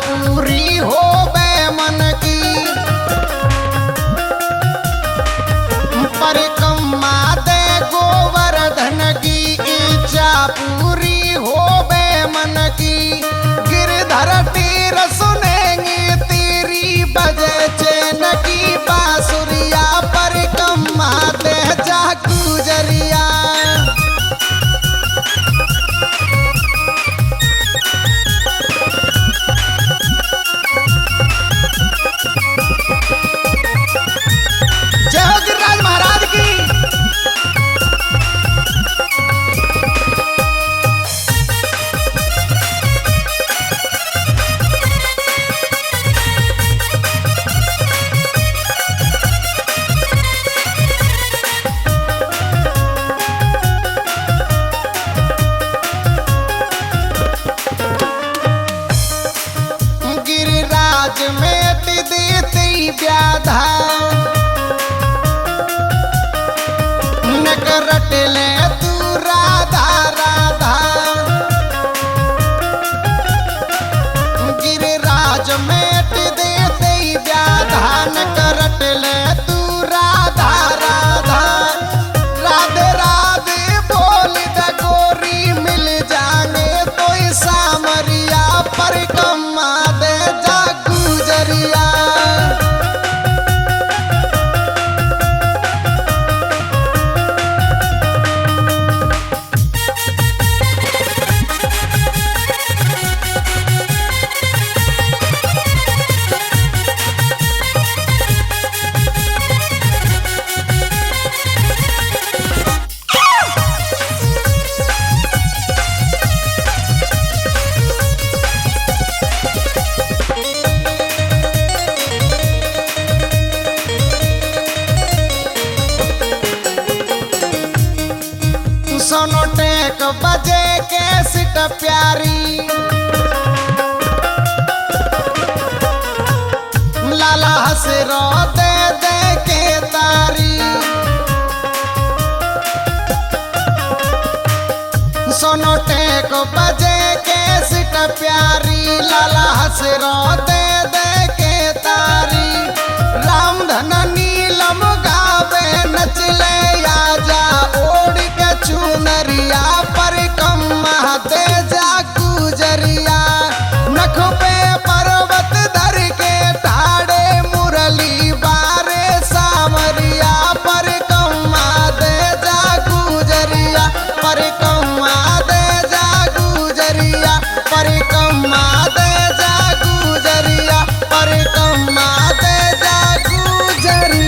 पूरी हो मन की परिक्रमा दे गोवर्धन की इच्छा पूरी हो मन की गिरधर तीर सुनेंगी तेरी बजे चैन की बांसुरिया परिक्रमा दे जा गुजरिया। जय हो गिरिराज महाराज की। गिरिराज में देती व्याधा नकरट ले तू राधा राधा। गिरिराज में देती व्याधा नकरट ले तू राधा राधा। राधे राधे बोल द गोरी मिल जाने तो सामरिया परिक्रमा दे जा गुजरिया। सोनोटेक बजे के सिट प्यारी लाला हसरो दे दे के तारी। सोनोटेक बजे के सिट प्यारी लाला हसरो दे दे के तारी। रामधन नीलम गावे नचले आजा ओढ़ के चुनरिया परिक्रमा दे जा गुजरिया। नख पे पर्वत धर के ठाड़े मुरली बारे सामरिया परिक्रमा दे जा गुजरिया। परिक्रमा दे जा गुजरिया परिक्रमा दे जा गुजरिया परिक्रमा दे जा गुजरिया।